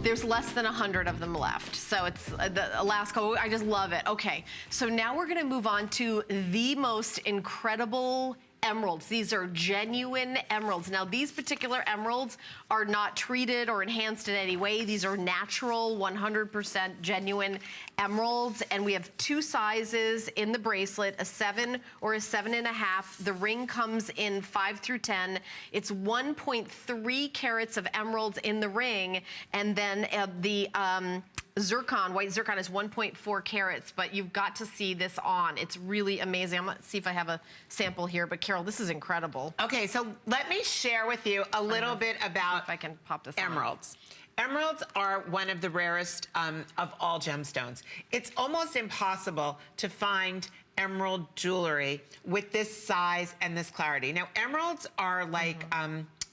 There's less than 100 of them left. So it's the Alaska, I just love it. Okay, so now we're gonna move on to the most incredible emeralds. These are genuine emeralds. Now, these particular emeralds are not treated or enhanced in any way. These are natural, 100% genuine emeralds. And we have two sizes in the bracelet, a 7 or a 7.5. The ring comes in 5 through 10. It's 1.3 carats of emeralds in the ring. And then the Zircon, white Zircon is 1.4 carats, but you've got to see this on. It's really amazing. I'm gonna see if I have a sample here, but Carol, this is incredible. Okay, so let me share with you a little bit about if I can pop this emeralds. Emeralds are one of the rarest of all gemstones. It's almost impossible to find emerald jewelry with this size and this clarity. Now, emeralds are like,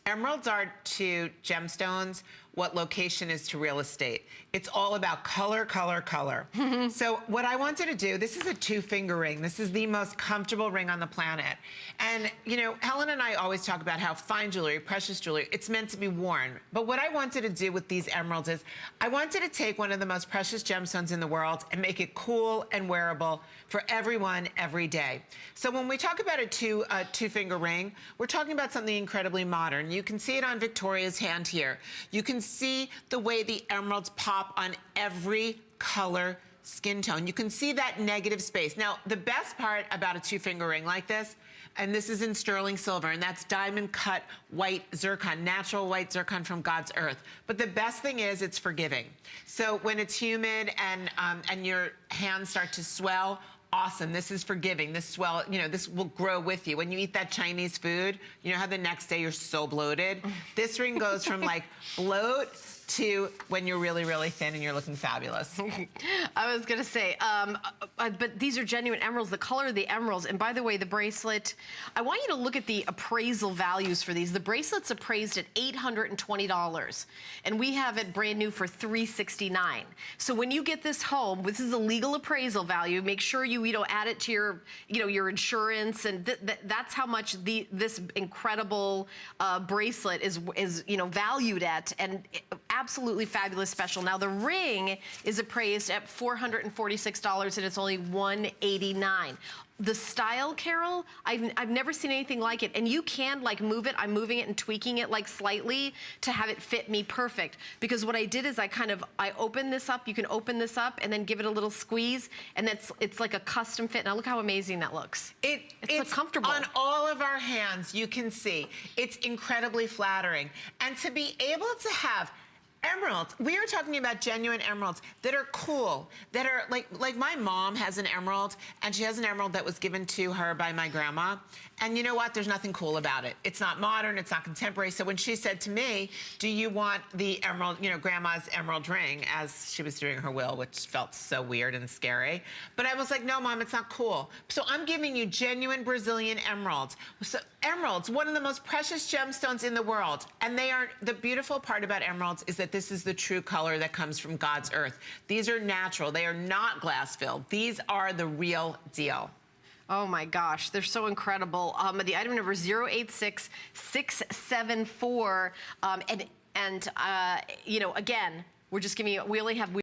emeralds are to gemstones what location is to real estate. It's all about color, color, color. So what I wanted to do, this is a 2-finger ring. This is the most comfortable ring on the planet. And you know, Helen and I always talk about how fine jewelry, precious jewelry, it's meant to be worn. But what I wanted to do with these emeralds is, I wanted to take one of the most precious gemstones in the world and make it cool and wearable for everyone, every day. So when we talk about a two-finger ring, we're talking about something incredibly modern. You can see it on Victoria's hand here. You can see the way the emeralds pop on every color, skin tone. You can see that negative space. Now, the best part about a 2-finger ring like this, and this is in sterling silver, and that's diamond cut white zircon, natural white zircon from God's earth. But the best thing is it's forgiving. So when it's humid and your hands start to swell, awesome, this is forgiving. This swell, you know, this will grow with you. When you eat that Chinese food, you know how the next day you're so bloated? This ring goes from like bloat to when you're really, really thin and you're looking fabulous. I was gonna say, but these are genuine emeralds, the color of the emeralds. And by the way, the bracelet, I want you to look at the appraisal values for these. The bracelet's appraised at $820, and we have it brand new for $369. So when you get this home, this is a legal appraisal value. Make sure you add it to your, your insurance, and that's how much this incredible bracelet is valued at, and absolutely fabulous special. Now the ring is appraised at $446 and it's only $189. The style, Carol, I've never seen anything like it. And you can like move it. I'm moving it and tweaking it like slightly to have it fit me perfect. Because what I did is I open this up. You can open this up and then give it a little squeeze, and it's like a custom fit. Now look how amazing that looks. It's so comfortable. On all of our hands, you can see it's incredibly flattering. And to be able to have emeralds, we are talking about genuine emeralds that are cool, that are like my mom has an emerald, and she has an emerald that was given to her by my grandma. And you know what? There's nothing cool about it. It's not modern, it's not contemporary. So when she said to me, do you want the emerald, grandma's emerald ring, as she was doing her will, which felt so weird and scary. But I was like, no, Mom, it's not cool. So I'm giving you genuine Brazilian emeralds. So emeralds, one of the most precious gemstones in the world. And the beautiful part about emeralds is that this is the true color that comes from God's earth. These are natural. They are not glass filled. These are the real deal. Oh my gosh, they're so incredible. The item number is 086674. Again, we're just giving you, we only have